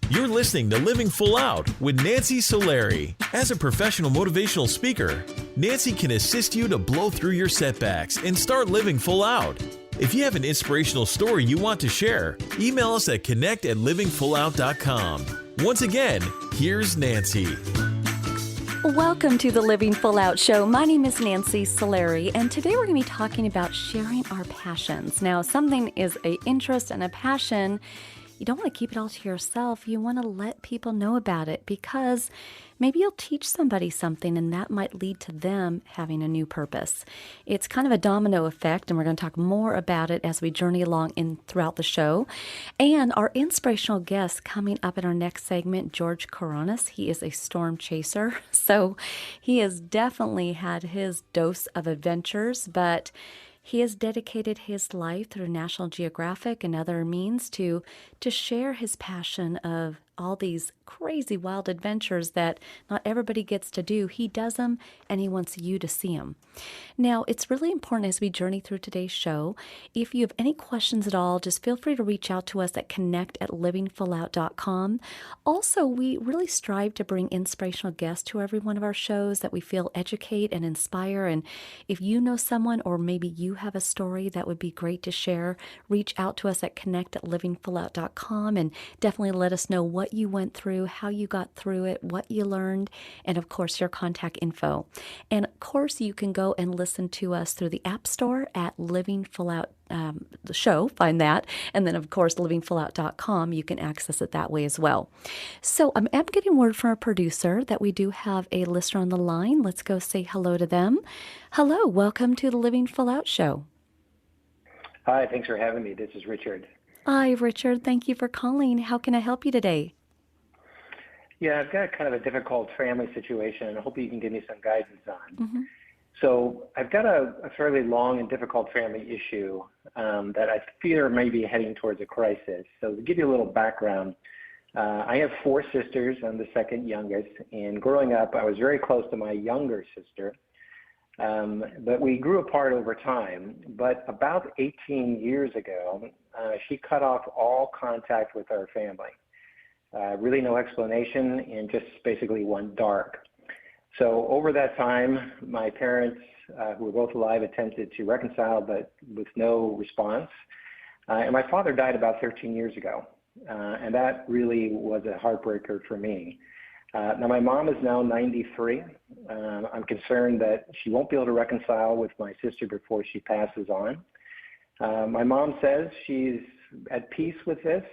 You're listening to Living Full Out with Nancy Solari. As a professional motivational speaker, Nancy can assist you to blow through your setbacks and start living full out. If you have an inspirational story you want to share, email us at connect@livingfullout.com. Once again, here's Nancy. Welcome to the Living Full Out Show. My name is Nancy Solari, and today we're going to be talking about sharing our passions. Now, something is an interest and a passion. You don't want to keep it all to yourself. You want to let people know about it because maybe you'll teach somebody something and that might lead to them having a new purpose. It's kind of a domino effect, and we're going to talk more about it as we journey along throughout the show. And our inspirational guest coming up in our next segment, George Kourounis. He is a storm chaser, so he has definitely had his dose of adventures, but he has dedicated his life through National Geographic and other means to share his passion of all these crazy wild adventures that not everybody gets to do. He does them, and he wants you to see them. Now, it's really important as we journey through today's show. If you have any questions at all, just feel free to reach out to us at connect@livingfullout.com. Also, we really strive to bring inspirational guests to every one of our shows that we feel educate and inspire. And if you know someone, or maybe you have a story that would be great to share, reach out to us at connect@livingfullout.com and definitely let us know what you went through, how you got through it, what you learned, and of course, your contact info. And of course, you can go and listen to us through the App Store at Living Full Out, the show, find that. And then, of course, livingfullout.com, you can access it that way as well. So I'm getting word from our producer that we do have a listener on the line. Let's go say hello to them. Hello, welcome to the Living Full Out show. Hi, thanks for having me. This is Richard. Hi, Richard. Thank you for calling. How can I help you today? Yeah, I've got kind of a difficult family situation, and I hope you can give me some guidance on. Mm-hmm. So I've got a fairly long and difficult family issue that I fear may be heading towards a crisis. So to give you a little background, I have 4 sisters. I'm the second youngest, and growing up, I was very close to my younger sister. But we grew apart over time. But about 18 years ago, she cut off all contact with our family. Really no explanation, and just basically went dark. So over that time, my parents, who were both alive, attempted to reconcile, but with no response. And my father died about 13 years ago. And that really was a heartbreaker for me. Now, my mom is now 93. I'm concerned that she won't be able to reconcile with my sister before she passes on. My mom says she's at peace with this.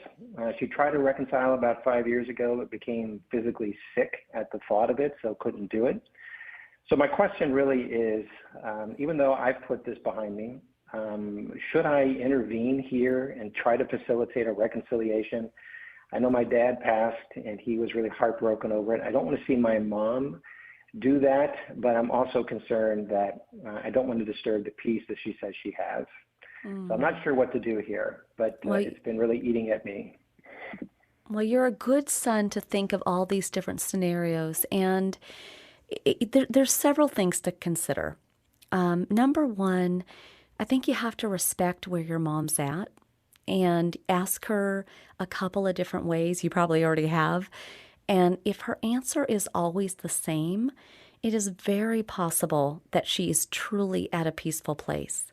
She tried to reconcile about 5 years ago, but became physically sick at the thought of it, so couldn't do it. So my question really is, even though I've put this behind me, should I intervene here and try to facilitate a reconciliation? I know my dad passed, and he was really heartbroken over it. I don't want to see my mom do that, but I'm also concerned that I don't want to disturb the peace that she says she has. So I'm not sure what to do here, but it's been really eating at me. Well, you're a good son to think of all these different scenarios, and there's several things to consider. Number one, I think you have to respect where your mom's at and ask her a couple of different ways. You probably already have. And if her answer is always the same, it is very possible that she is truly at a peaceful place.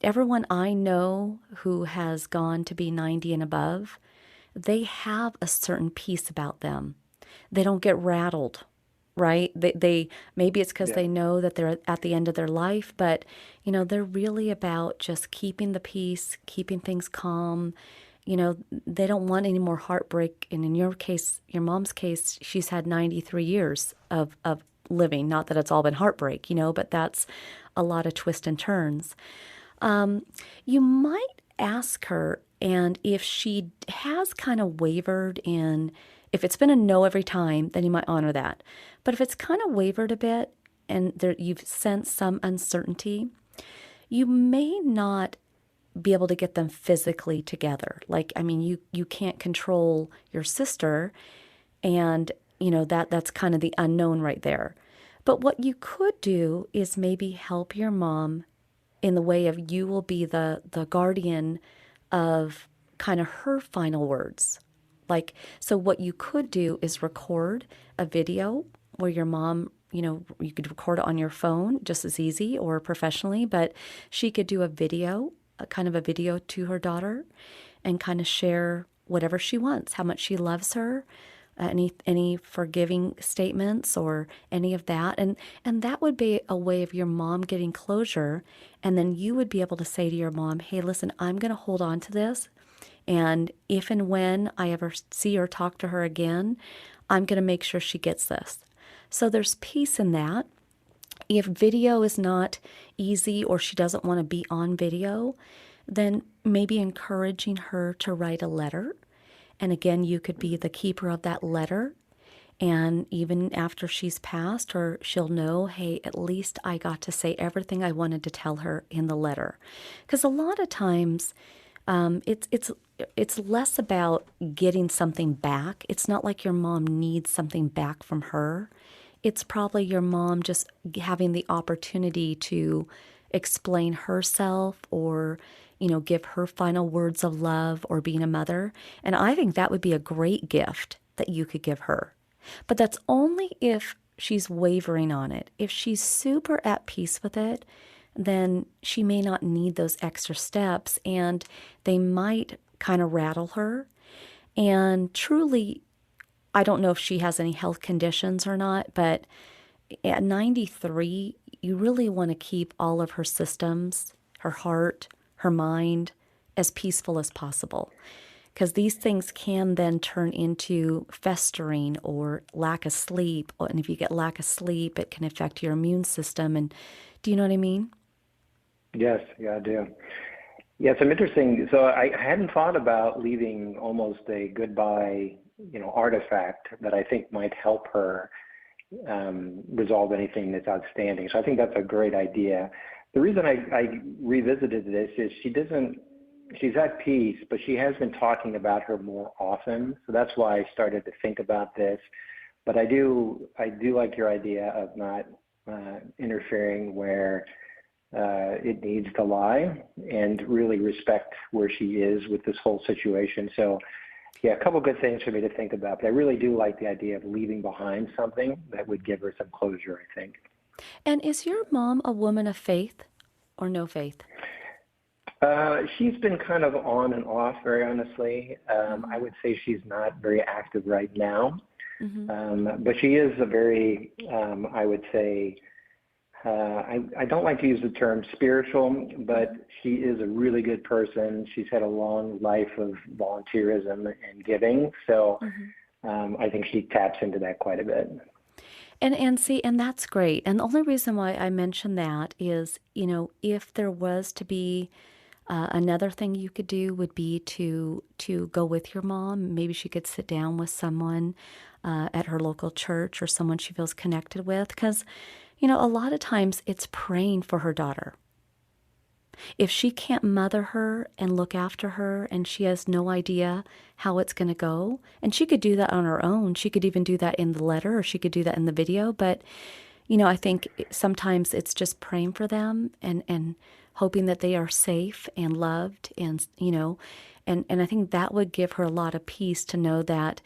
Everyone I know who has gone to be 90 and above, they have a certain peace about them. They don't get rattled, right? They maybe it's because they know that they're at the end of their life, but they're really about just keeping the peace, keeping things calm. They don't want any more heartbreak. And in your case, your mom's case, she's had 93 years of living. Not that it's all been heartbreak, but that's a lot of twists and turns. You might ask her, and if she has kind of wavered if it's been a no every time, then you might honor that. But if it's kind of wavered a bit and you've sensed some uncertainty, you may not be able to get them physically together. You can't control your sister, and that's kind of the unknown right there. But what you could do is maybe help your mom in the way of you will be the guardian of kind of her final words. Like, so what you could do is record a video where your mom, you could record it on your phone just as easy or professionally, but she could do a video, a kind of a video to her daughter and kind of share whatever she wants, how much she loves her, any forgiving statements or any of that. And that would be a way of your mom getting closure. And then you would be able to say to your mom, hey, listen, I'm going to hold on to this. And if and when I ever see or talk to her again, I'm going to make sure she gets this. So there's peace in that. If video is not easy or she doesn't want to be on video, then maybe encouraging her to write a letter. And again, you could be the keeper of that letter. And even after she's passed, or she'll know, hey, at least I got to say everything I wanted to tell her in the letter. Because a lot of times, it's less about getting something back. It's not like your mom needs something back from her. It's probably your mom just having the opportunity to explain herself or, give her final words of love or being a mother. And I think that would be a great gift that you could give her. But that's only if she's wavering on it. If she's super at peace with it, then she may not need those extra steps and they might kind of rattle her. And truly, I don't know if she has any health conditions or not, but at 93, you really want to keep all of her systems, her heart, her mind, as peaceful as possible. Because these things can then turn into festering or lack of sleep. And if you get lack of sleep, it can affect your immune system. And do you know what I mean? Yes, yeah, I do. Yeah, some interesting. So I hadn't thought about leaving almost a goodbye, artifact that I think might help her resolve anything that's outstanding. So I think that's a great idea. The reason I revisited this is she's at peace, but she has been talking about her more often. So that's why I started to think about this. But I do like your idea of not interfering where it needs to lie and really respect where she is with this whole situation. So yeah, a couple good things for me to think about. But I really do like the idea of leaving behind something that would give her some closure, I think. And is your mom a woman of faith or no faith? She's been kind of on and off, very honestly. I would say she's not very active right now. Mm-hmm. But she is a very, I would say, I don't like to use the term spiritual, but she is a really good person. She's had a long life of volunteerism and giving. So I think she taps into that quite a bit. And that's great. And the only reason why I mention that is, if there was to be another thing you could do would be to go with your mom. Maybe she could sit down with someone at her local church or someone she feels connected with. Because, a lot of times it's praying for her daughter. If she can't mother her and look after her and she has no idea how it's going to go, and she could do that on her own. She could even do that in the letter or she could do that in the video. But, I think sometimes it's just praying for them and hoping that they are safe and loved. And, and I think that would give her a lot of peace to know that,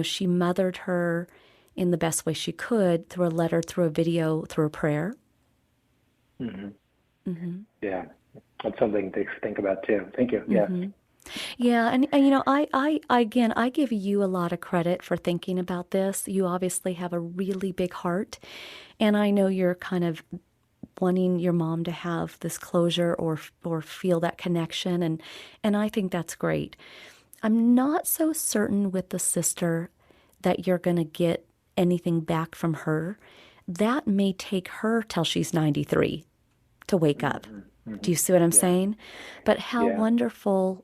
she mothered her in the best way she could through a letter, through a video, through a prayer. Mm-hmm. Mm-hmm. Yeah, that's something to think about too. Thank you. Mm-hmm. Yeah, and I give you a lot of credit for thinking about this. You obviously have a really big heart, and I know you're kind of wanting your mom to have this closure or feel that connection, and I think that's great. I'm not so certain with the sister that you're going to get anything back from her. That may take her till she's 93 to wake up. Mm-hmm. Do you see what I'm saying? But how wonderful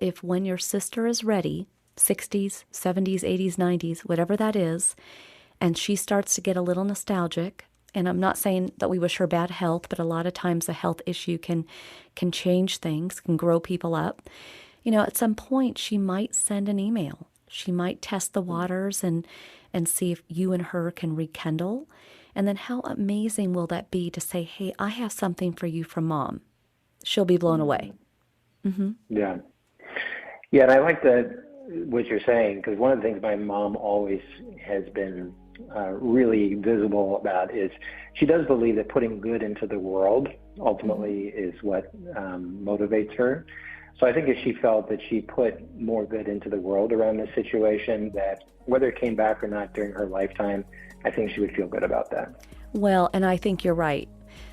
if when your sister is ready, 60s, 70s, 80s, 90s, whatever that is, and she starts to get a little nostalgic, and I'm not saying that we wish her bad health, but a lot of times a health issue can change things, can grow people up. At some point she might send an email. She might test the waters and see if you and her can rekindle. And then how amazing will that be to say, hey, I have something for you from Mom. She'll be blown away. Mm-hmm. Yeah. Yeah, and I like that what you're saying, because one of the things my mom always has been really visible about is she does believe that putting good into the world ultimately is what motivates her. So I think if she felt that she put more good into the world around this situation, that whether it came back or not during her lifetime, I think she would feel good about that. Well, and I think you're right.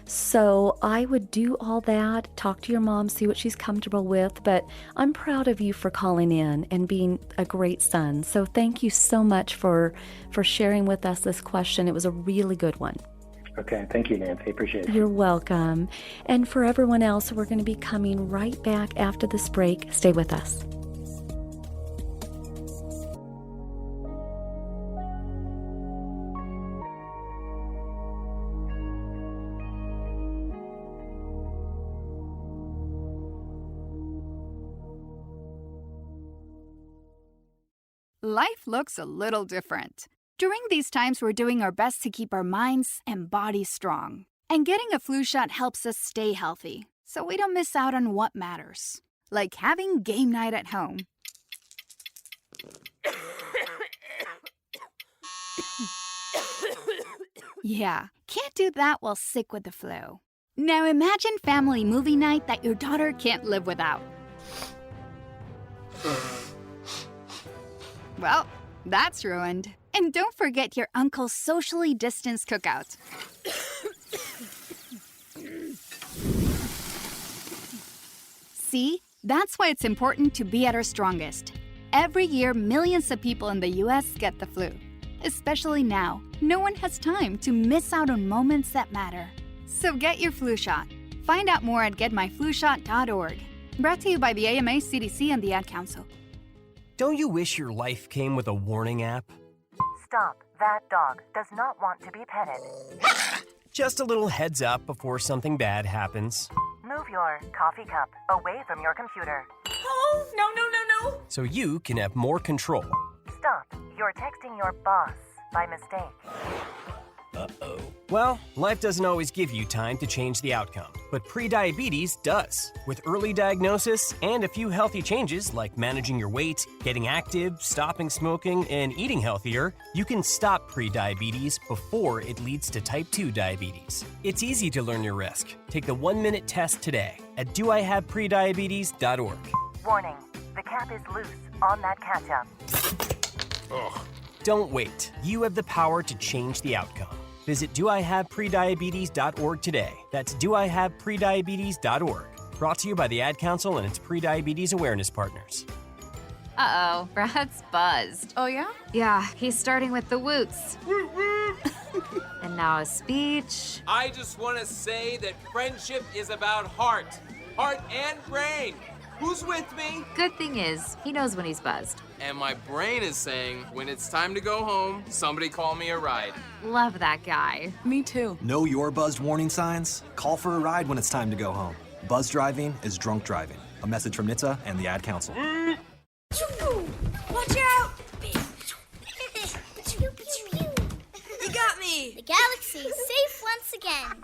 So I would do all that, talk to your mom, see what she's comfortable with, but I'm proud of you for calling in and being a great son. So thank you so much for sharing with us this question. It was a really good one. Okay, thank you, Nancy. Appreciate it. You're welcome. And for everyone else, we're going to be coming right back after this break. Stay with us. Life looks a little different. During these times, we're doing our best to keep our minds and bodies strong. And getting a flu shot helps us stay healthy, so we don't miss out on what matters. Like having game night at home. Yeah, can't do that while sick with the flu. Now imagine family movie night that your daughter can't live without. Well, that's ruined. And don't forget your uncle's socially distanced cookout. See, that's why it's important to be at our strongest. Every year, millions of people in the U.S. get the flu. Especially now, no one has time to miss out on moments that matter. So get your flu shot. Find out more at getmyflushot.org. Brought to you by the AMA, CDC, and the Ad Council. Don't you wish your life came with a warning app? Stop. That dog does not want to be petted. Just a little heads up before something bad happens. Move your coffee cup away from your computer. Oh, no. So you can have more control. Stop. You're texting your boss by mistake. Uh-oh. Well, life doesn't always give you time to change the outcome, but prediabetes does. With early diagnosis and a few healthy changes like managing your weight, getting active, stopping smoking, and eating healthier, you can stop prediabetes before it leads to type 2 diabetes. It's easy to learn your risk. Take the 1-minute test today at doihaveprediabetes.org. Warning. The cap is loose on that ketchup. Ugh. Don't wait. You have the power to change the outcome. Visit doihaveprediabetes.org today. That's doihaveprediabetes.org. Brought to you by the Ad Council and its pre-diabetes awareness partners. Uh-oh, Brad's buzzed. Oh, yeah? Yeah, he's starting with the woots. And now a speech. I just want to say that friendship is about heart and brain. Who's with me? Good thing is, he knows when he's buzzed. And my brain is saying, when it's time to go home, somebody call me a ride. Love that guy. Me too. Know your buzzed warning signs? Call for a ride when it's time to go home. Buzz driving is drunk driving. A message from NHTSA and the Ad Council. Watch out! You got me! The galaxy is safe once again.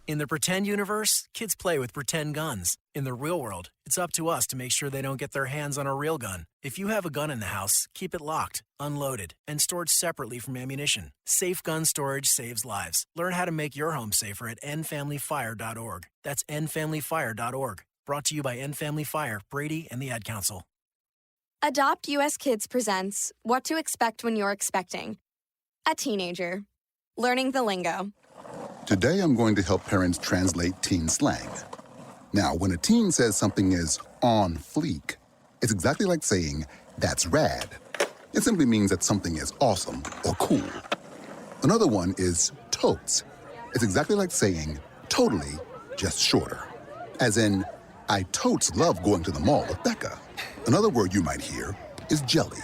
In the pretend universe, kids play with pretend guns. In the real world, it's up to us to make sure they don't get their hands on a real gun. If you have a gun in the house, keep it locked, unloaded, and stored separately from ammunition. Safe gun storage saves lives. Learn how to make your home safer at endfamilyfire.org. That's endfamilyfire.org. Brought to you by End Family Fire, Brady, and the Ad Council. Adopt US Kids presents What to Expect When You're Expecting. A teenager. Learning the lingo. Today I'm going to help parents translate teen slang. Now, when a teen says something is on fleek, it's exactly like saying, that's rad. It simply means that something is awesome or cool. Another one is totes. It's exactly like saying, totally, just shorter. As in, I totes love going to the mall with Becca. Another word you might hear is jelly.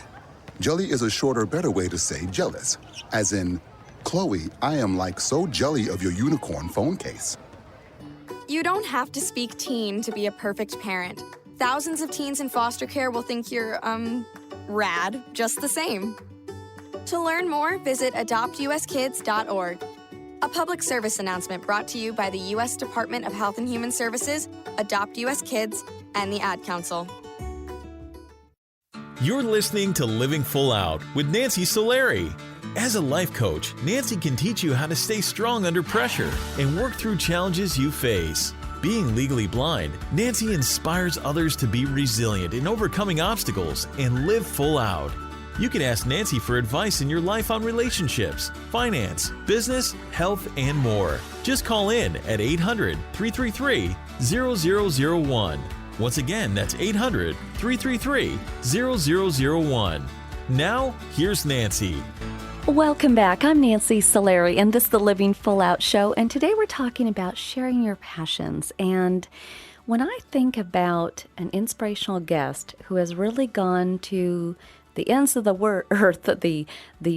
Jelly is a shorter, better way to say jealous. As in, Chloe, I am like so jelly of your unicorn phone case. You don't have to speak teen to be a perfect parent. Thousands of teens in foster care will think you're, rad, just the same. To learn more, visit adoptuskids.org. A public service announcement brought to you by the U.S. Department of Health and Human Services, Adopt U.S. Kids, and the Ad Council. You're listening to Living Full Out with Nancy Solari. As a life coach, Nancy can teach you how to stay strong under pressure and work through challenges you face. Being legally blind, Nancy inspires others to be resilient in overcoming obstacles and live full out. You can ask Nancy for advice in your life on relationships, finance, business, health, and more. Just call in at 800-333-0001. Once again, that's 800-333-0001. Now, here's Nancy. Welcome back. I'm Nancy Solari, and this is the Living Full Out Show. And today we're talking about sharing your passions. And when I think about an inspirational guest who has really gone to the ends of the earth, the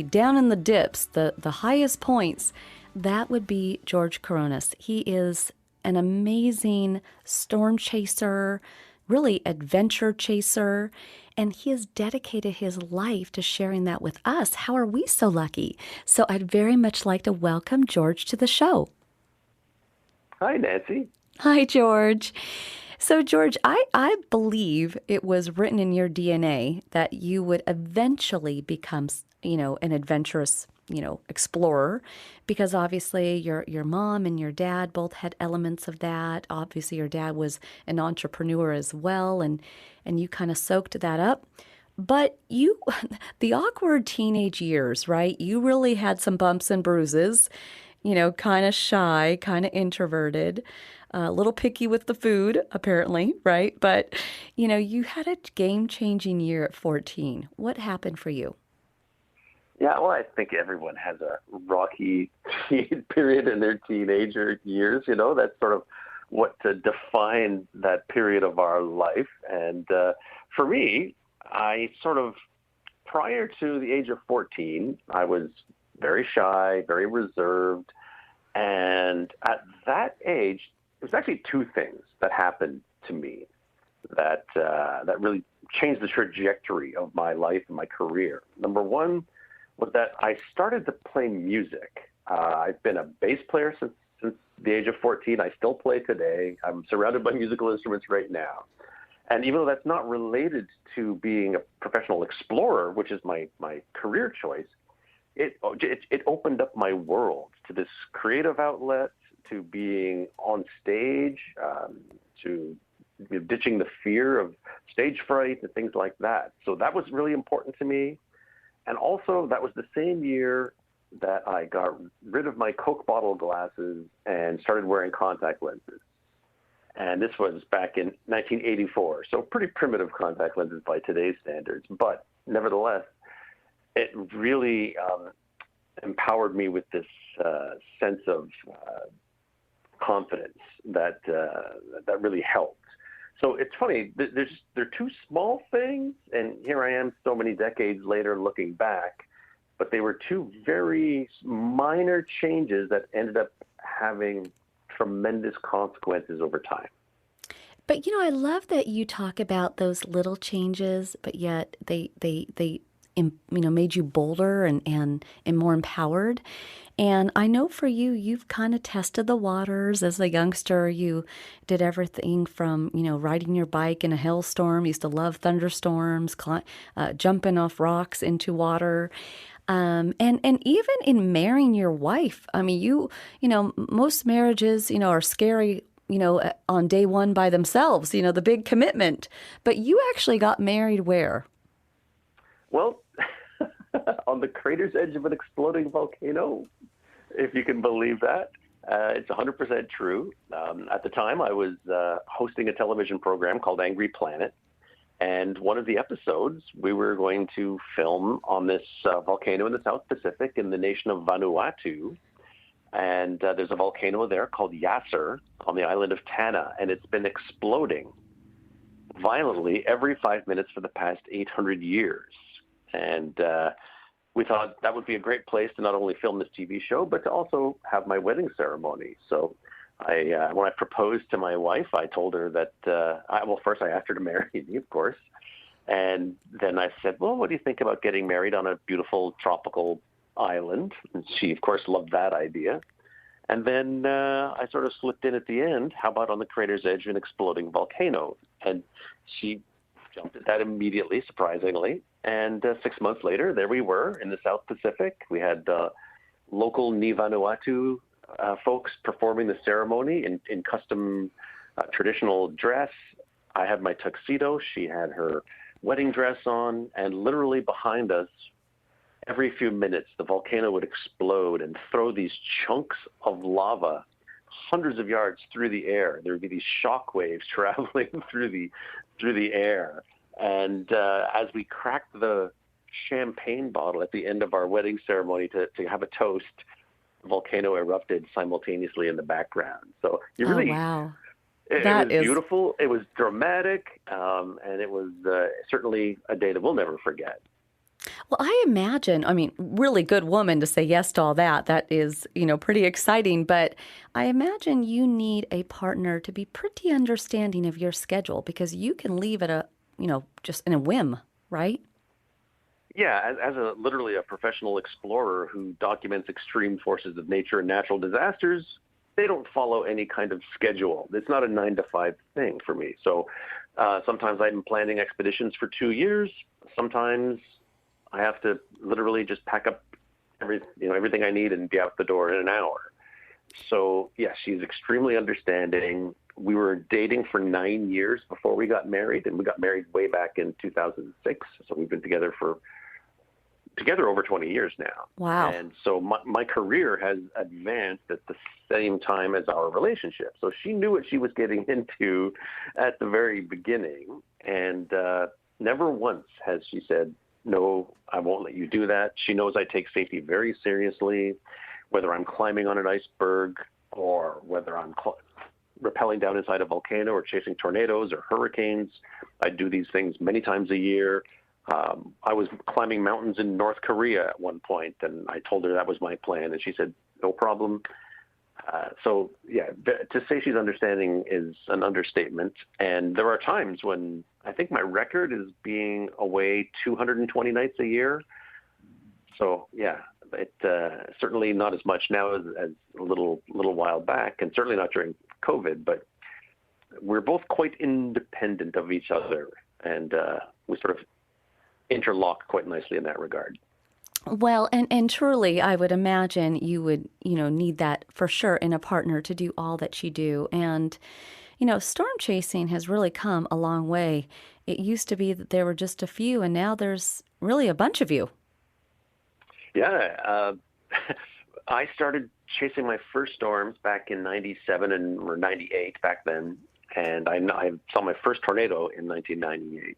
down in the dips, the highest points, that would be George Kourounis. He is an amazing storm chaser, really adventure chaser, and he has dedicated his life to sharing that with us. How are we so lucky? So I'd very much like to welcome George to the show. Hi, Nancy. Hi, George. So, George, I believe it was written in your DNA that you would eventually become, an adventurous, explorer, because obviously your mom and your dad both had elements of that. Obviously, your dad was an entrepreneur as well, and you kind of soaked that up. But the awkward teenage years, right? You really had some bumps and bruises, kind of shy, kind of introverted. A little picky with the food, apparently, right? But, you had a game-changing year at 14. What happened for you? Yeah, well, I think everyone has a rocky period in their teenager years. That's sort of what defined that period of our life. And for me, I sort of, prior to the age of 14, I was very shy, very reserved. And at that age, it was actually two things that happened to me that really changed the trajectory of my life and my career. Number one was that I started to play music. I've been a bass player since the age of 14. I still play today. I'm surrounded by musical instruments right now. And even though that's not related to being a professional explorer, which is my career choice, it opened up my world to this creative outlet, to being on stage, to ditching the fear of stage fright and things like that. So that was really important to me. And also, that was the same year that I got rid of my Coke bottle glasses and started wearing contact lenses. And this was back in 1984, so pretty primitive contact lenses by today's standards. But nevertheless, it really empowered me with this sense of confidence that really helped. So it's funny, they're two small things, and here I am so many decades later looking back, but they were two very minor changes that ended up having tremendous consequences over time. But, I love that you talk about those little changes, but yet they made you bolder and more empowered. And I know for you, you've kind of tested the waters as a youngster. You did everything from, riding your bike in a hailstorm. You used to love thunderstorms, jumping off rocks into water. And even in marrying your wife. I mean, most marriages, are scary, on day one by themselves, the big commitment. But you actually got married where? Well, on the crater's edge of an exploding volcano, if you can believe that. It's 100% true. At the time, I was hosting a television program called Angry Planet. And one of the episodes, we were going to film on this volcano in the South Pacific in the nation of Vanuatu. And there's a volcano there called Yasser on the island of Tanna. And it's been exploding violently every 5 minutes for the past 800 years. And we thought that would be a great place to not only film this TV show, but to also have my wedding ceremony. So when I proposed to my wife, I told her that, first I asked her to marry me, of course. And then I said, well, what do you think about getting married on a beautiful tropical island? And she, of course, loved that idea. And then I sort of slipped in at the end, how about on the crater's edge of an exploding volcano? And she jumped at that immediately, surprisingly. And 6 months later, there we were in the South Pacific. We had local Ni Vanuatu folks performing the ceremony in custom traditional dress. I had my tuxedo. She had her wedding dress on. And literally behind us, every few minutes, the volcano would explode and throw these chunks of lava hundreds of yards through the air. There would be these shock waves traveling through the air. And as we cracked the champagne bottle at the end of our wedding ceremony to have a toast, the volcano erupted simultaneously in the background. So you really, wow. It was beautiful. It was dramatic, and it was certainly a day that we'll never forget. Well, I imagine, really good woman to say yes to all that. That is, pretty exciting. But I imagine you need a partner to be pretty understanding of your schedule because you can leave at just in a whim, right? Yeah, as literally a professional explorer who documents extreme forces of nature and natural disasters, they don't follow any kind of schedule. It's not a 9-to-5 thing for me. So sometimes I'm planning expeditions for 2 years. Sometimes I have to literally just pack up everything I need and be out the door in an hour. So, yeah, she's extremely understanding. We were dating for 9 years before we got married, and we got married way back in 2006. So we've been together over 20 years now. Wow. And so my career has advanced at the same time as our relationship. So she knew what she was getting into at the very beginning. And never once has she said, no, I won't let you do that. She knows I take safety very seriously, whether I'm climbing on an iceberg or whether I'm rappelling down inside a volcano or chasing tornadoes or hurricanes. I do these things many times a year. I was climbing mountains in North Korea at one point, and I told her that was my plan, and she said, no problem. So, yeah, to say she's understanding is an understatement. And there are times when I think my record is being away 220 nights a year. So, yeah, it certainly not as much now as a little while back, and certainly not during COVID, but we're both quite independent of each other, and we sort of interlock quite nicely in that regard. Well, and truly, I would imagine you would, need that for sure in a partner to do all that you do. And, storm chasing has really come a long way. It used to be that there were just a few, and now there's really a bunch of you. Yeah. I started chasing my first storms back in 97 or 98 back then. And I saw my first tornado in 1998.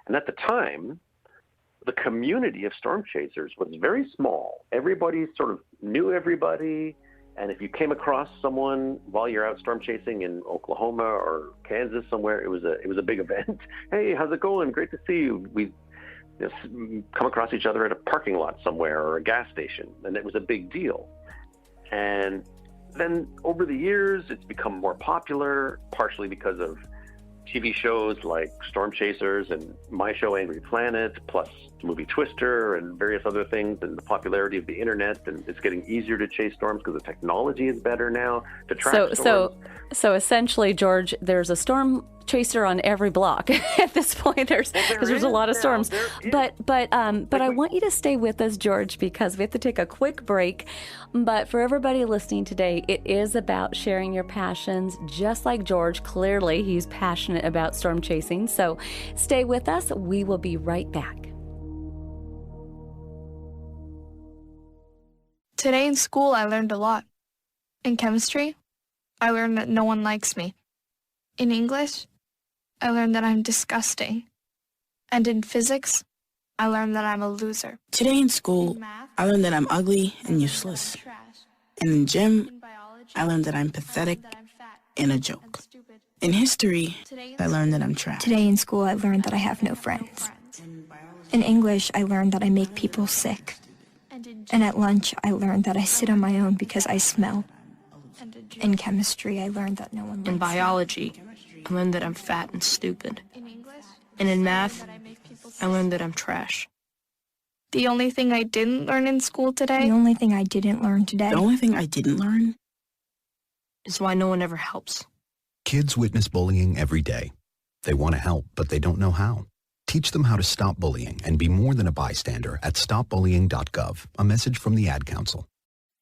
And at the time, the community of storm chasers was very small. Everybody sort of knew everybody. And if you came across someone while you're out storm chasing in Oklahoma or Kansas somewhere, it was a big event. Hey, how's it going? Great to see you. We come across each other at a parking lot somewhere or a gas station, and it was a big deal. And then over the years, it's become more popular, partially because of TV shows like Storm Chasers and my show Angry Planet, plus the movie Twister and various other things, and the popularity of the internet. And it's getting easier to chase storms because the technology is better now to track storms. So essentially, George, there's a storm chaser on every block at this point. There's a lot of storms. But I want you to stay with us, George, because we have to take a quick break. But for everybody listening today, it is about sharing your passions. Just like George, clearly he's passionate about storm chasing. So stay with us. We will be right back. Today in school, I learned a lot. In chemistry, I learned that no one likes me. In English, I learned that I'm disgusting. And in physics, I learned that I'm a loser. Today in school, I learned that I'm ugly and useless. And in gym, I learned that I'm pathetic and a joke. In history, I learned that I'm trash. Today in school, I learned that I have no friends. In English, I learned that I make people sick. And at lunch, I learned that I sit on my own because I smell. In chemistry, I learned that no one likes me. In biology, I learned that I'm fat and stupid. And in math, I learned that I'm trash. The only thing I didn't learn in school today? The only thing I didn't learn today? The only thing I didn't learn? Is why no one ever helps. Kids witness bullying every day. They want to help, but they don't know how. Teach them how to stop bullying and be more than a bystander at stopbullying.gov. A message from the Ad Council.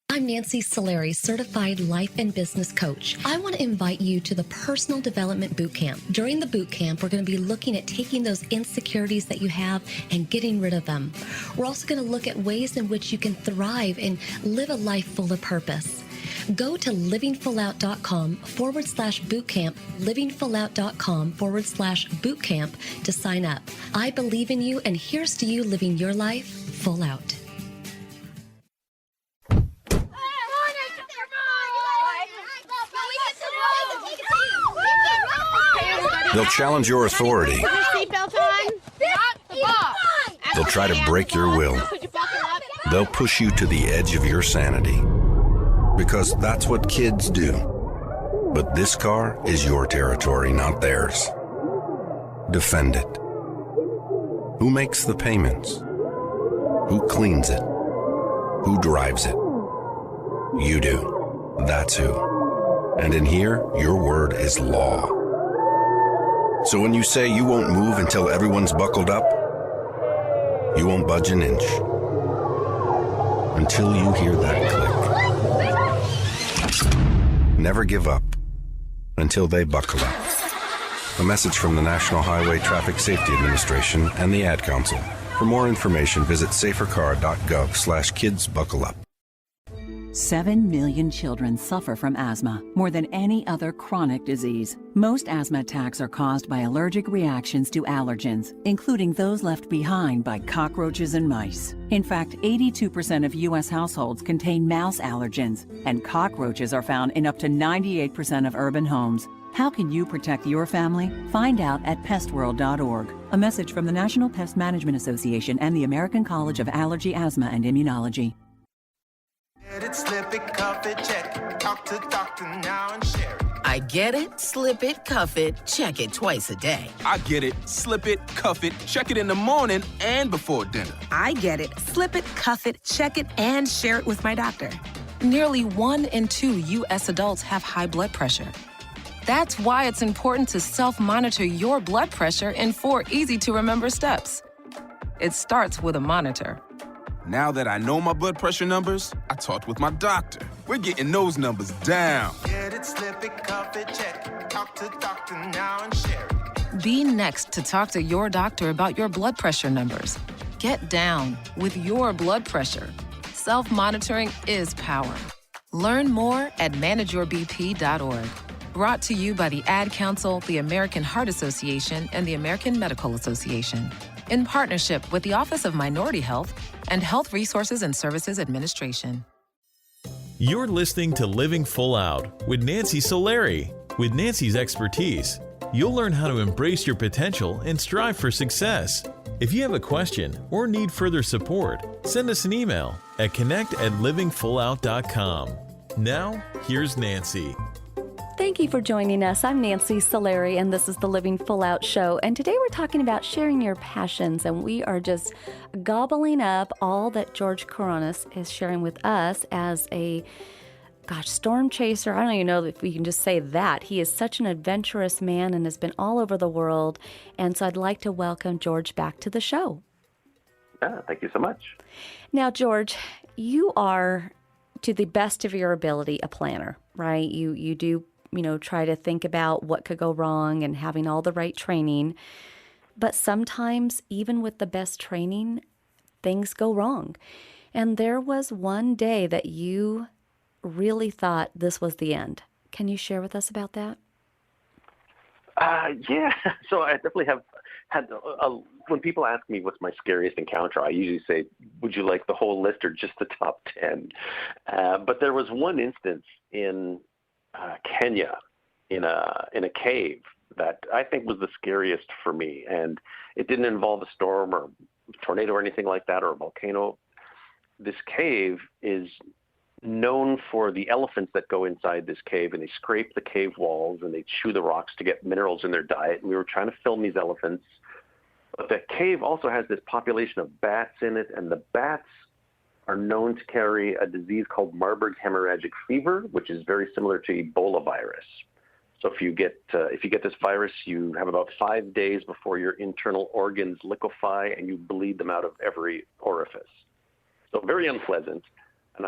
I'm Nancy Solari, certified life and business coach. I want to invite you to the Personal Development Boot Camp. During the boot camp, we're going to be looking at taking those insecurities that you have and getting rid of them. We're also going to look at ways in which you can thrive and live a life full of purpose. Go to livingfullout.com/bootcamp, livingfullout.com/bootcamp to sign up. I believe in you, and here's to you living your life full out. They'll challenge your authority. They'll try to break your will. They'll push you to the edge of your sanity. Because that's what kids do. But this car is your territory, not theirs. Defend it. Who makes the payments? Who cleans it? Who drives it? You do. That's who. And in here, your word is law. So when you say you won't move until everyone's buckled up, you won't budge an inch. Until you hear that click. Never give up until they buckle up. A message from the National Highway Traffic Safety Administration and the Ad Council. For more information, visit safercar.gov/kidsbuckleup. 7 million children suffer from asthma, more than any other chronic disease. Most asthma attacks are caused by allergic reactions to allergens, including those left behind by cockroaches and mice. In fact, 82% of U.S. households contain mouse allergens, and cockroaches are found in up to 98% of urban homes. How can you protect your family? Find out at pestworld.org. A message from the National Pest Management Association and the American College of Allergy, Asthma, and Immunology. Get it, slip it, cuff it, check it. Talk to doctor now and share it. I get it, slip it, cuff it, check it twice a day. I get it, slip it, cuff it, check it in the morning and before dinner. I get it, slip it, cuff it, check it, and share it with my doctor. Nearly 1 in 2 U.S. adults have high blood pressure. That's why it's important to self-monitor your blood pressure in 4 easy-to-remember steps. It starts with a monitor. Now that I know my blood pressure numbers, I talked with my doctor. We're getting those numbers down. Get it, slip it, cuff it, check it. Talk to doctor now and share it. Be next to talk to your doctor about your blood pressure numbers. Get down with your blood pressure. Self-monitoring is power. Learn more at manageyourbp.org. Brought to you by the Ad Council, the American Heart Association, and the American Medical Association. In partnership with the Office of Minority Health and Health Resources and Services Administration. You're listening to Living Full Out with Nancy Solari. With Nancy's expertise, you'll learn how to embrace your potential and strive for success. If you have a question or need further support, send us an email at connect@livingfullout.com. Now, here's Nancy. Thank you for joining us. I'm Nancy Solari, and this is the Living Full Out Show. And today we're talking about sharing your passions, and we are just gobbling up all that George Kourounis is sharing with us as a, storm chaser. I don't even know if we can just say that. He is such an adventurous man and has been all over the world. And so I'd like to welcome George back to the show. Thank you so much. Now, George, you are, to the best of your ability, a planner, right? You do try to think about what could go wrong and having all the right training. But sometimes, even with the best training, things go wrong. And there was one day that you really thought this was the end. Can you share with us about that? Yeah. So I definitely have had, when people ask me what's my scariest encounter, I usually say, would you like the whole list or just the top 10? But there was one instance in Kenya in a cave that I think was the scariest for me, and it didn't involve a storm or tornado or anything like that, or a volcano. This cave is known for the elephants that go inside this cave, and they scrape the cave walls and they chew the rocks to get minerals in their diet. And we were trying to film these elephants, but the cave also has this population of bats in it, and the bats are known to carry a disease called Marburg hemorrhagic fever, which is very similar to Ebola virus. So if you get this virus, you have about 5 days before your internal organs liquefy and you bleed them out of every orifice. So very unpleasant. And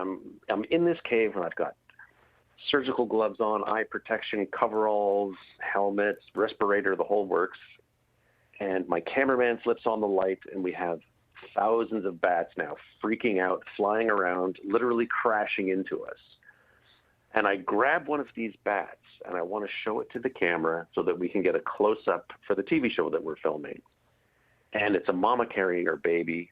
I'm in this cave and I've got surgical gloves on, eye protection, coveralls, helmets, respirator, the whole works. And my cameraman flips on the light and we have thousands of bats now freaking out, flying around, literally crashing into us. And I grab one of these bats and I want to show it to the camera so that we can get a close-up for the TV show that we're filming. And it's a mama carrying her baby.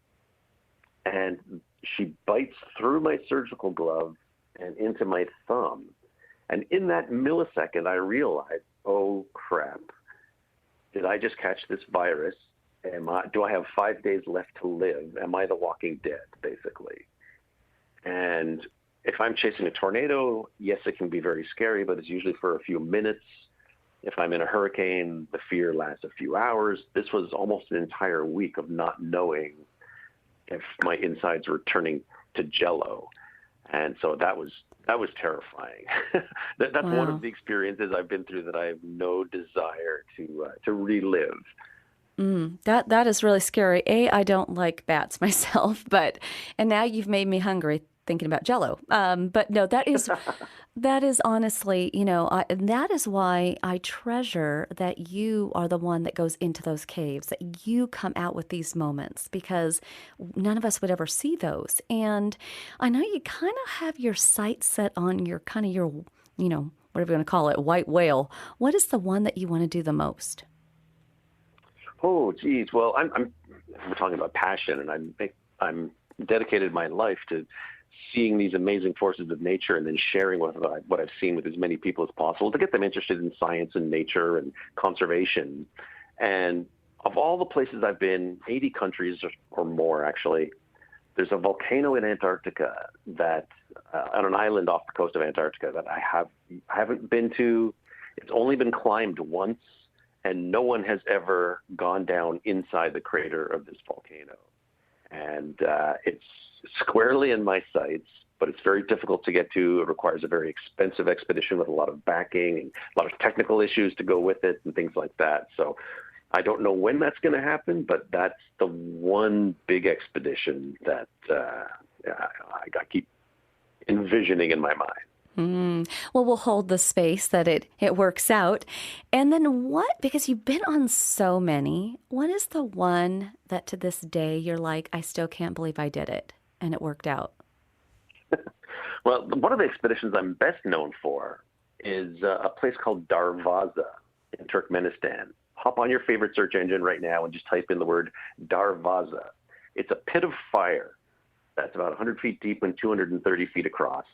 And she bites through my surgical glove and into my thumb. And in that millisecond, I realized, oh, crap. Did I just catch this virus? Do I have 5 days left to live? Am I the walking dead, basically? And if I'm chasing a tornado, yes, it can be very scary, but it's usually for a few minutes. If I'm in a hurricane, the fear lasts a few hours. This was almost an entire week of not knowing if my insides were turning to jello. And so that was terrifying. That's Wow. one of the experiences I've been through that I have no desire to relive. That is really scary. I don't like bats myself, and now you've made me hungry thinking about Jell-O. But no, that is honestly, that is why I treasure that you are the one that goes into those caves, that you come out with these moments, because none of us would ever see those. And I know you kind of have your sights set on your whatever you want to call it, white whale. What is the one that you want to do the most? Oh, geez. Well, we're talking about passion, and I'm dedicated my life to seeing these amazing forces of nature and then sharing what I've seen with as many people as possible to get them interested in science and nature and conservation. And of all the places I've been, 80 countries or more actually, there's a volcano in Antarctica that on an island off the coast of Antarctica that I haven't been to. It's only been climbed once, and no one has ever gone down inside the crater of this volcano. And it's squarely in my sights, but it's very difficult to get to. It requires a very expensive expedition with a lot of backing and a lot of technical issues to go with it and things like that. So I don't know when that's going to happen, but that's the one big expedition that I keep envisioning in my mind. Well, we'll hold the space that it works out. And then because you've been on so many, what is the one that to this day you're like, I still can't believe I did it and it worked out? Well, one of the expeditions I'm best known for is a place called Darvaza in Turkmenistan. Hop on your favorite search engine right now and just type in the word Darvaza. It's a pit of fire that's about 100 feet deep and 230 feet across.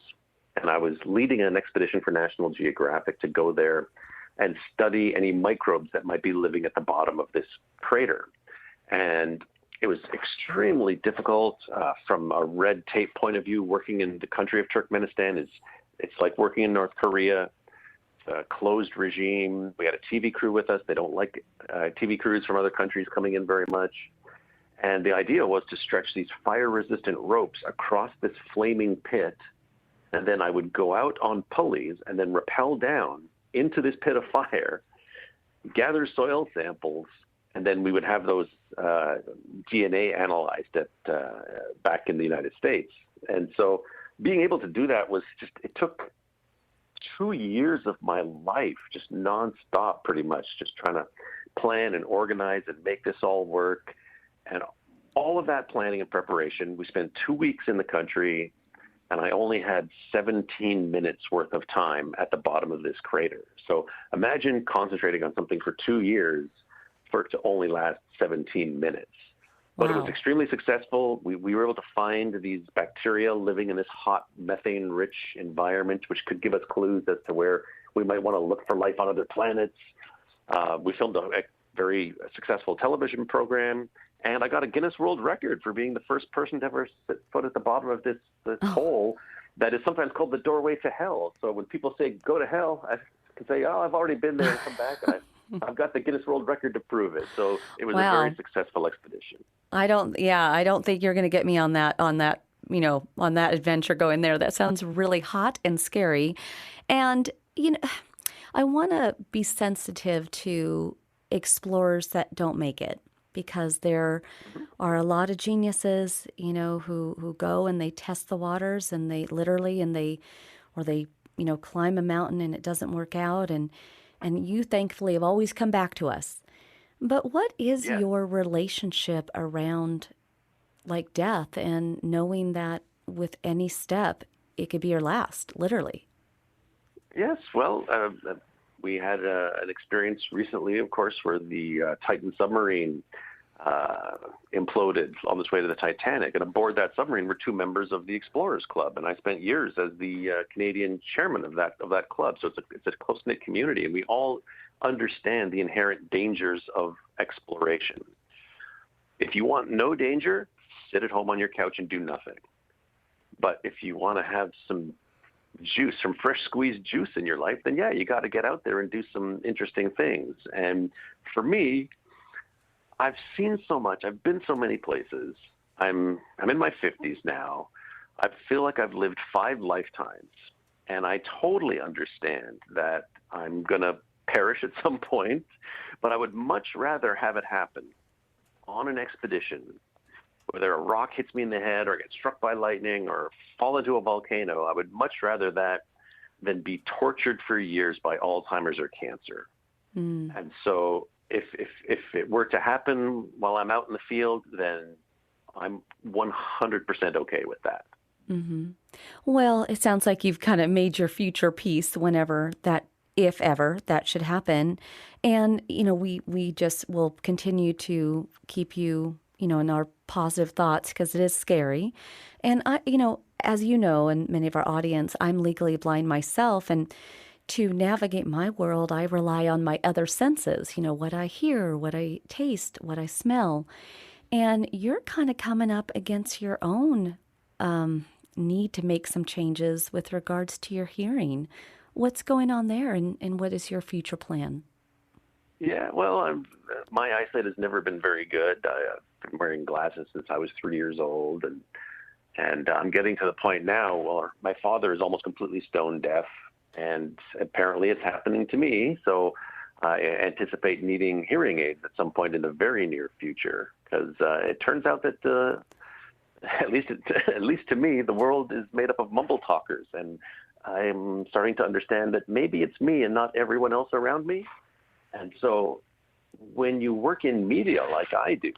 And I was leading an expedition for National Geographic to go there and study any microbes that might be living at the bottom of this crater. And it was extremely difficult from a red tape point of view. Working in the country of Turkmenistan it's like working in North Korea. It's a closed regime. We had a TV crew with us. They don't like TV crews from other countries coming in very much. And the idea was to stretch these fire-resistant ropes across this flaming pit. And then I would go out on pulleys and then rappel down into this pit of fire, gather soil samples, and then we would have those DNA analyzed back in the United States. And so being able to do that it took 2 years of my life, just nonstop pretty much, just trying to plan and organize and make this all work. And all of that planning and preparation, we spent 2 weeks in the country, and I only had 17 minutes worth of time at the bottom of this crater. So imagine concentrating on something for 2 years for it to only last 17 minutes. But It was extremely successful. We were able to find these bacteria living in this hot, methane-rich environment, which could give us clues as to where we might want to look for life on other planets. We filmed a very successful television program, and I got a Guinness World Record for being the first person to ever set foot at the bottom of this hole that is sometimes called the doorway to hell. So when people say, go to hell, I can say, oh, I've already been there and come back, and I've got the Guinness World Record to prove it. So it was a very successful expedition. I don't think you're going to get me on that adventure going there. That sounds really hot and scary. And, I want to be sensitive to explorers that don't make it, because there are a lot of geniuses, who go and they test the waters, and they literally, or they, climb a mountain and it doesn't work out. And you thankfully have always come back to us. But what is your relationship around like death, and knowing that with any step, it could be your last, literally? Yes, well, we had an experience recently, of course, where the Titan submarine imploded on its way to the Titanic. And aboard that submarine were two members of the Explorers Club. And I spent years as the Canadian chairman of that club. So it's a close-knit community, and we all understand the inherent dangers of exploration. If you want no danger, sit at home on your couch and do nothing. But if you want to have some juice, some fresh squeezed juice in your life, then you got to get out there and do some interesting things. And for me, I've seen so much. I've been so many places. I'm in my 50s now. I feel like I've lived 5 lifetimes, and I totally understand that I'm going to perish at some point, but I would much rather have it happen on an expedition, whether a rock hits me in the head or get struck by lightning or fall into a volcano. I would much rather that than be tortured for years by Alzheimer's or cancer. And so if it were to happen while I'm out in the field, then I'm 100% okay with that. Mm-hmm. Well, it sounds like you've kind of made your future peace whenever that, if ever, that should happen. And, we just will continue to keep you, in our positive thoughts, because it is scary. And as you know, and many of our audience, I'm legally blind myself. And to navigate my world, I rely on my other senses, what I hear, what I taste, what I smell. And you're kind of coming up against your own need to make some changes with regards to your hearing. What's going on there, and what is your future plan? Yeah, well, my eyesight has never been very good. I've been wearing glasses since I was 3 years old, and I'm getting to the point now where my father is almost completely stone deaf, and apparently it's happening to me. So I anticipate needing hearing aids at some point in the very near future, because it turns out that at least to me, the world is made up of mumble talkers, and I'm starting to understand that maybe it's me and not everyone else around me. And so when you work in media like I do,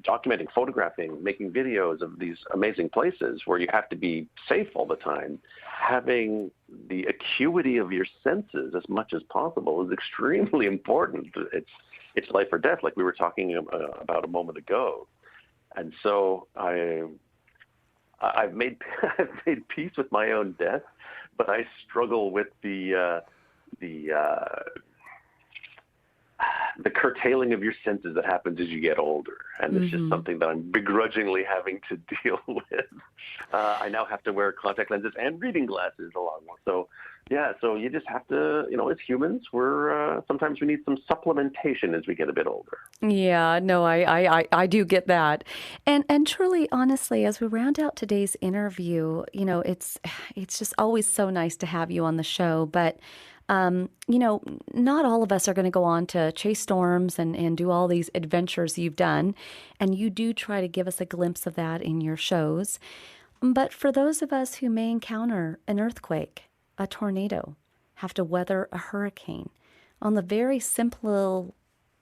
documenting, photographing, making videos of these amazing places where you have to be safe all the time, having the acuity of your senses as much as possible is extremely important. It's life or death, like we were talking about a moment ago. And so I've made peace with my own death, but I struggle with the curtailing of your senses that happens as you get older. And it's just something that I'm begrudgingly having to deal with. I now have to wear contact lenses and reading glasses along with. So you just have to, as humans, sometimes we need some supplementation as we get a bit older. Yeah, no, I do get that. And truly, honestly, as we round out today's interview, it's just always so nice to have you on the show. But not all of us are going to go on to chase storms and do all these adventures you've done. And you do try to give us a glimpse of that in your shows. But for those of us who may encounter an earthquake, a tornado, have to weather a hurricane, on the very simple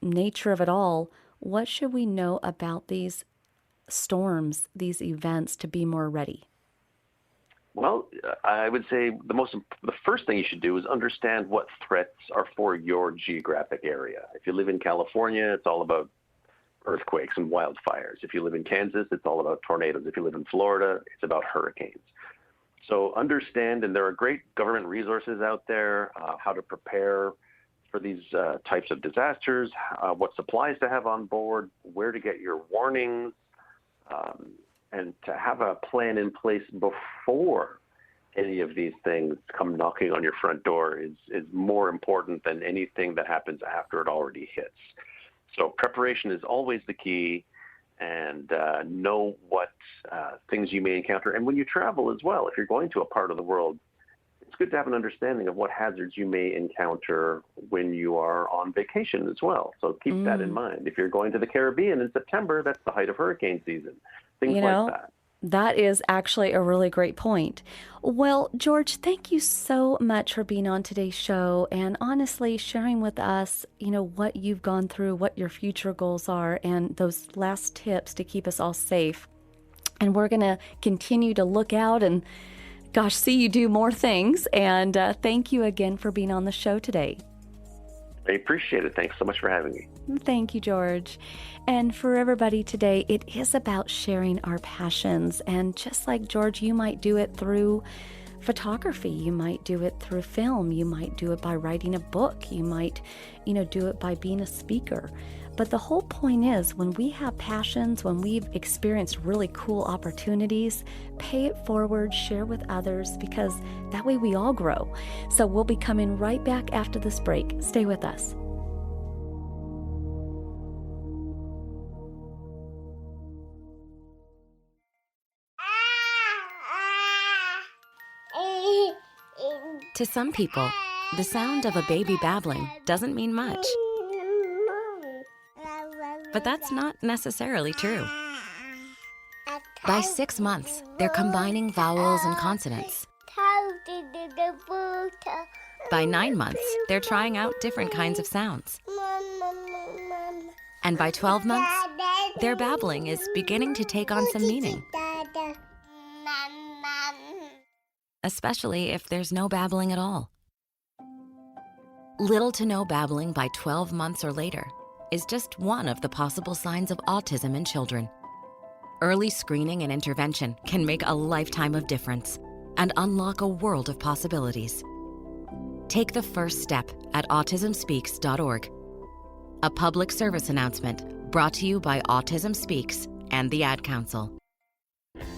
nature of it all, what should we know about these storms, these events, to be more ready? Well, I would say the first thing you should do is understand what threats are for your geographic area. If you live in California, it's all about earthquakes and wildfires. If you live in Kansas, it's all about tornadoes. If you live in Florida, it's about hurricanes. So understand, and there are great government resources out there, how to prepare for these types of disasters, what supplies to have on board, where to get your warnings, and to have a plan in place before any of these things come knocking on your front door is more important than anything that happens after it already hits. So preparation is always the key, and know what things you may encounter. And when you travel as well, if you're going to a part of the world, it's it's good to have an understanding of what hazards you may encounter when you are on vacation as well. So keep that in mind. If you're going to the Caribbean in September, that's the height of hurricane season. Things like that. That is actually a really great point. Well, George, thank you so much for being on today's show and honestly sharing with us, what you've gone through, what your future goals are, and those last tips to keep us all safe. And we're going to continue to look out and, see you do more things. And thank you again for being on the show today. I appreciate it. Thanks so much for having me. Thank you, George. And for everybody today, it is about sharing our passions. And just like George, you might do it through photography. You might do it through film. You might do it by writing a book. You might, do it by being a speaker. But the whole point is when we have passions, when we've experienced really cool opportunities, pay it forward, share with others, because that way we all grow. So we'll be coming right back after this break. Stay with us. To some people, the sound of a baby babbling doesn't mean much. But that's not necessarily true. By 6 months, they're combining vowels and consonants. By 9 months, they're trying out different kinds of sounds. And by 12 months, their babbling is beginning to take on some meaning. Especially if there's no babbling at all. Little to no babbling by 12 months or later is just one of the possible signs of autism in children. Early screening and intervention can make a lifetime of difference and unlock a world of possibilities. Take the first step at autismspeaks.org. A public service announcement brought to you by Autism Speaks and the Ad Council.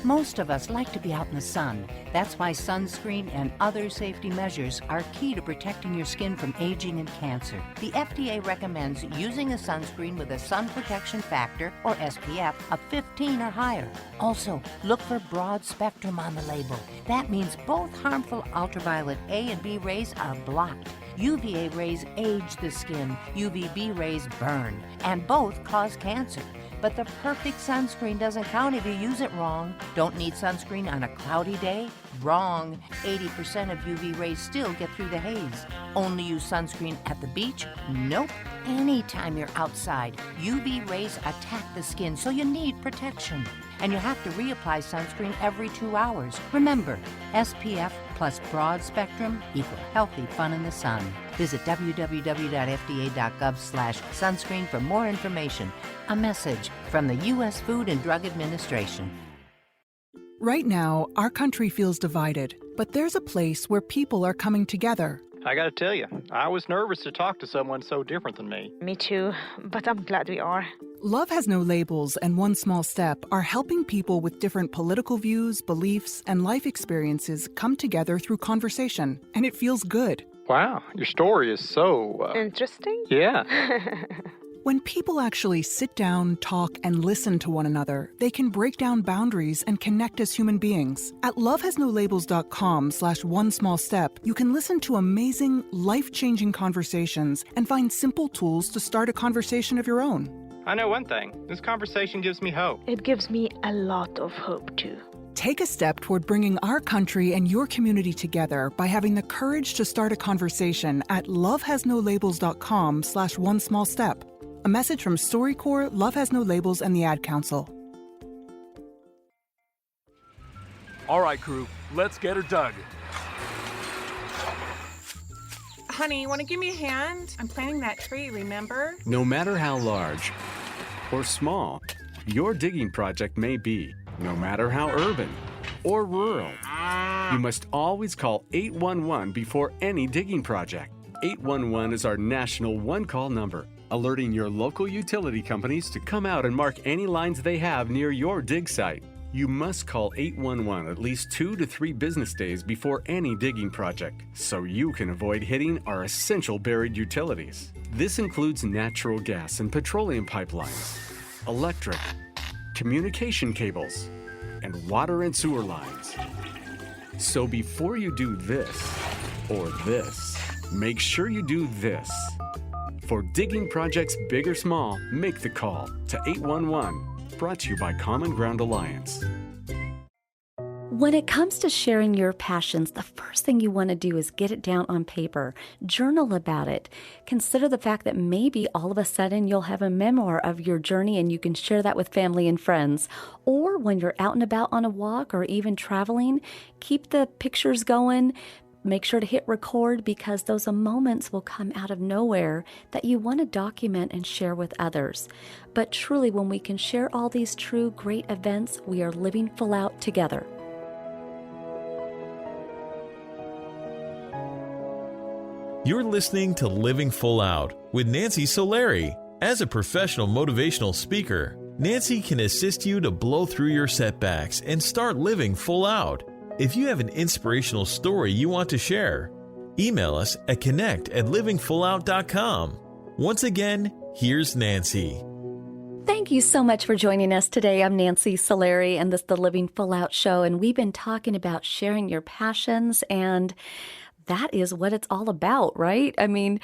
Most of us like to be out in the sun. That's why sunscreen and other safety measures are key to protecting your skin from aging and cancer. The FDA recommends using a sunscreen with a sun protection factor, or SPF, of 15 or higher. Also, look for broad spectrum on the label. That means both harmful ultraviolet A and B rays are blocked. UVA rays age the skin, UVB rays burn, and both cause cancer. But the perfect sunscreen doesn't count if you use it wrong. Don't need sunscreen on a cloudy day? Wrong. 80% of UV rays still get through the haze. Only use sunscreen at the beach? Nope. Anytime you're outside, UV rays attack the skin, so you need protection. And you have to reapply sunscreen every 2 hours. Remember, SPF plus broad spectrum equal healthy fun in the sun. Visit www.fda.gov/sunscreen for more information. A message from the U.S. Food and Drug Administration. Right now, our country feels divided, but there's a place where people are coming together. I gotta tell you, I was nervous to talk to someone so different than me. Me too, but I'm glad we are. Love Has No Labels and One Small Step are helping people with different political views, beliefs, and life experiences come together through conversation, and it feels good. Wow, your story is so... interesting? Yeah. When people actually sit down, talk, and listen to one another, they can break down boundaries and connect as human beings. At lovehasnolabels.com/onesmallstep, you can listen to amazing, life-changing conversations and find simple tools to start a conversation of your own. I know one thing. This conversation gives me hope. It gives me a lot of hope, too. Take a step toward bringing our country and your community together by having the courage to start a conversation at lovehasnolabels.com/onesmallstep. A message from StoryCorps, Love Has No Labels, and the Ad Council. All right, crew, let's get her dug. Honey, you want to give me a hand? I'm planting that tree, remember? No matter how large or small your digging project may be, no matter how urban or rural, you must always call 811 before any digging project. 811 is our national one-call number, alerting your local utility companies to come out and mark any lines they have near your dig site. You must call 811 at least 2 to 3 business days before any digging project, so you can avoid hitting our essential buried utilities. This includes natural gas and petroleum pipelines, electric, communication cables, and water and sewer lines. So before you do this or this, make sure you do this. For digging projects big or small, make the call to 811. Brought to you by Common Ground Alliance. When it comes to sharing your passions, the first thing you want to do is get it down on paper. Journal about it. Consider the fact that maybe all of a sudden you'll have a memoir of your journey and you can share that with family and friends. Or when you're out and about on a walk or even traveling, keep the pictures going. Make sure to hit record because those moments will come out of nowhere that you want to document and share with others. But truly, when we can share all these true great events, we are living full out together. You're listening to Living Full Out with Nancy Solari. As a professional motivational speaker, Nancy can assist you to blow through your setbacks and start living full out. If you have an inspirational story you want to share, email us at connect@livingfullout.com. Once again, here's Nancy. Thank you so much for joining us today. I'm Nancy Solari, and this is the Living Full Out Show, and we've been talking about sharing your passions, and that is what it's all about, right? I mean,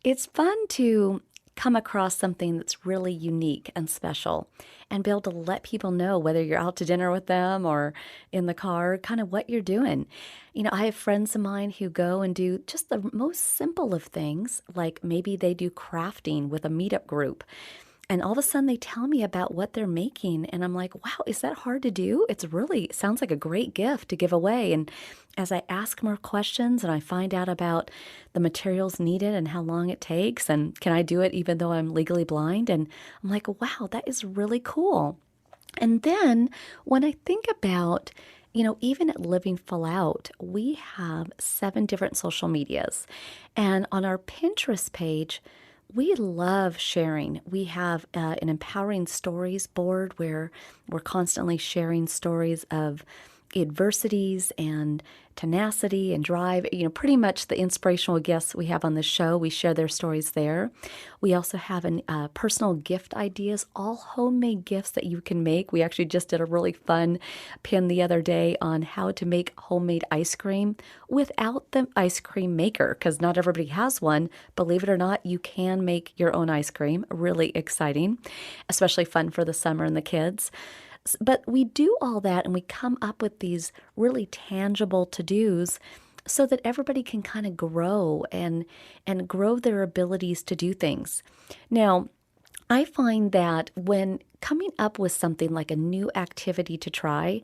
it's fun to come across something that's really unique and special and be able to let people know, whether you're out to dinner with them or in the car, kind of what you're doing. You know, I have friends of mine who go and do just the most simple of things, like maybe they do crafting with a meetup group. And all of a sudden they tell me about what they're making. And I'm like, wow, is that hard to do? It sounds like a great gift to give away. And as I ask more questions and I find out about the materials needed and how long it takes, and can I do it even though I'm legally blind? And I'm like, wow, that is really cool. And then when I think about, you know, even at Living Full Out, we have 7 different social medias. And on our Pinterest page, we love sharing. We have an empowering stories board where we're constantly sharing stories of adversities and tenacity and drive. You know, pretty much the inspirational guests we have on the show, we share their stories there. We also have personal gift ideas, all homemade gifts that you can make. We actually just did a really fun pin the other day on how to make homemade ice cream without the ice cream maker, because not everybody has one. Believe it or not, you can make your own ice cream. Really exciting, especially fun for the summer and the kids. But we do all that and we come up with these really tangible to-dos so that everybody can kind of grow and grow their abilities to do things. Now, I find that when coming up with something like a new activity to try,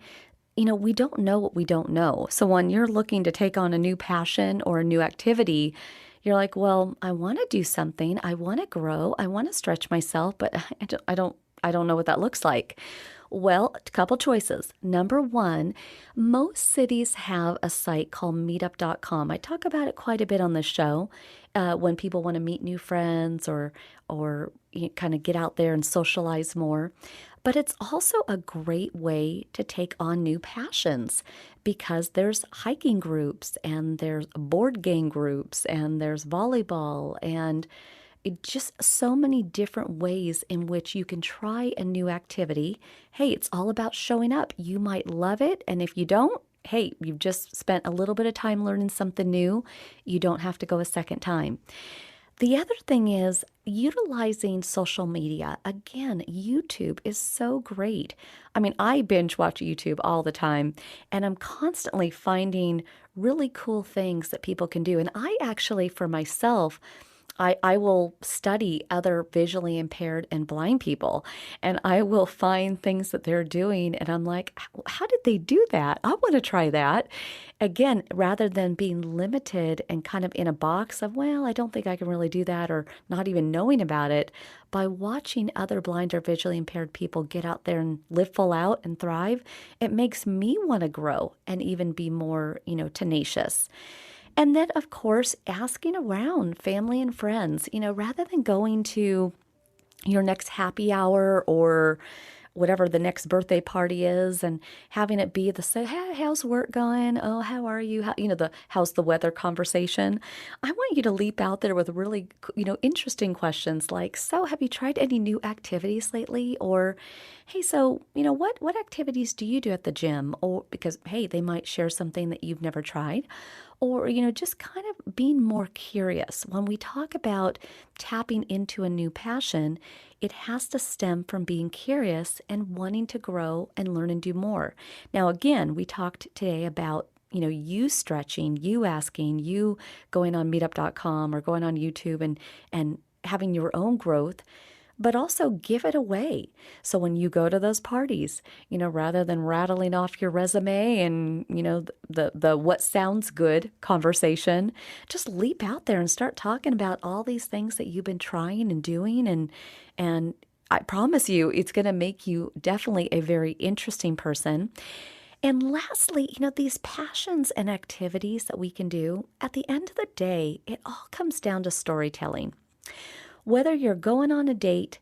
you know, we don't know what we don't know. So when you're looking to take on a new passion or a new activity, you're like, well, I want to do something. I want to grow. I want to stretch myself, but I don't know what that looks like. Well, a couple choices. Number one, most cities have a site called meetup.com. I talk about it quite a bit on the show when people want to meet new friends or kind of get out there and socialize more. But it's also a great way to take on new passions because there's hiking groups and there's board game groups and there's volleyball and just so many different ways in which you can try a new activity. Hey, it's all about showing up. You might love it, and if you don't, hey, you've just spent a little bit of time learning something new. You don't have to go a second time. The other thing is utilizing social media. Again, YouTube is so great. I mean, I binge watch YouTube all the time, and I'm constantly finding really cool things that people can do. And I actually, for myself, I will study other visually impaired and blind people, and I will find things that they're doing, and I'm like, how did they do that? I want to try that. Again, rather than being limited and kind of in a box of, well, I don't think I can really do that, or not even knowing about it, by watching other blind or visually impaired people get out there and live full out and thrive, it makes me want to grow and even be more, tenacious. And then, of course, asking around family and friends, rather than going to your next happy hour or whatever the next birthday party is, and having it be the say, hey, how's work going? Oh, how are you? How's the weather conversation. I want you to leap out there with really, interesting questions like, so have you tried any new activities lately? Or, hey, so, what activities do you do at the gym? Or because, hey, they might share something that you've never tried. Or, just kind of being more curious. When we talk about tapping into a new passion, it has to stem from being curious and wanting to grow and learn and do more. Now, again, we talked today about, you stretching, you asking, you going on meetup.com or going on YouTube and having your own growth. But also give it away. So when you go to those parties, rather than rattling off your resume and, the what sounds good conversation, just leap out there and start talking about all these things that you've been trying and doing. And I promise you, it's going to make you definitely a very interesting person. And lastly, these passions and activities that we can do, at the end of the day, it all comes down to storytelling. Whether you're going on a date,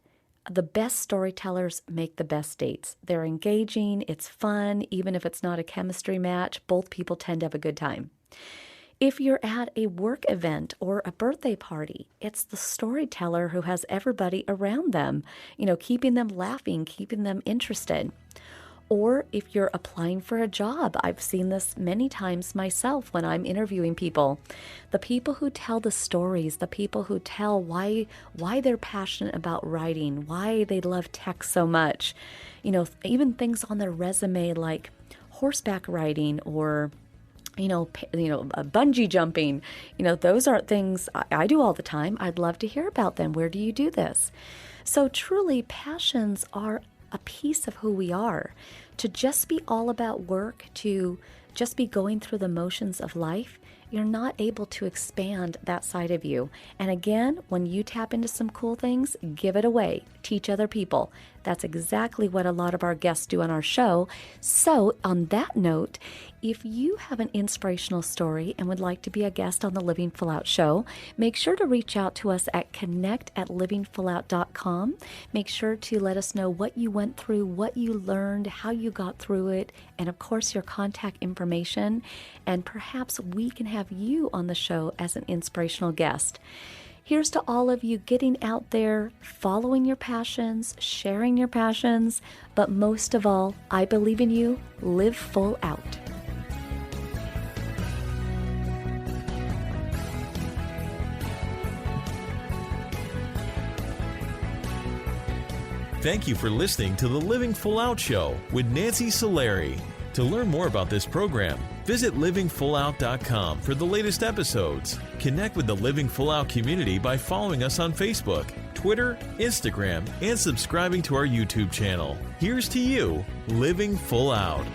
the best storytellers make the best dates. They're engaging, it's fun, even if it's not a chemistry match, both people tend to have a good time. If you're at a work event or a birthday party, it's the storyteller who has everybody around them, keeping them laughing, keeping them interested. Or if you're applying for a job, I've seen this many times myself when I'm interviewing people. The people who tell the stories, the people who tell why they're passionate about writing, why they love tech so much, even things on their resume like horseback riding or bungee jumping, those aren't things I do all the time. I'd love to hear about them. Where do you do this? So truly, passions are a piece of who we are. To just be all about work, to just be going through the motions of life, you're not able to expand that side of you. And again, when you tap into some cool things, give it away. Teach other people. That's exactly what a lot of our guests do on our show. So on that note, if you have an inspirational story and would like to be a guest on the Living Full Out show, make sure to reach out to us at connect@livingfullout.com. Make sure to let us know what you went through, what you learned, how you got through it, and of course your contact information. And perhaps we can have you on the show as an inspirational guest. Here's to all of you getting out there, following your passions, sharing your passions, but most of all, I believe in you, live full out. Thank you for listening to the Living Full Out Show with Nancy Solari. To learn more about this program, visit livingfullout.com for the latest episodes. Connect with the Living Full Out community by following us on Facebook, Twitter, Instagram, and subscribing to our YouTube channel. Here's to you, living full out.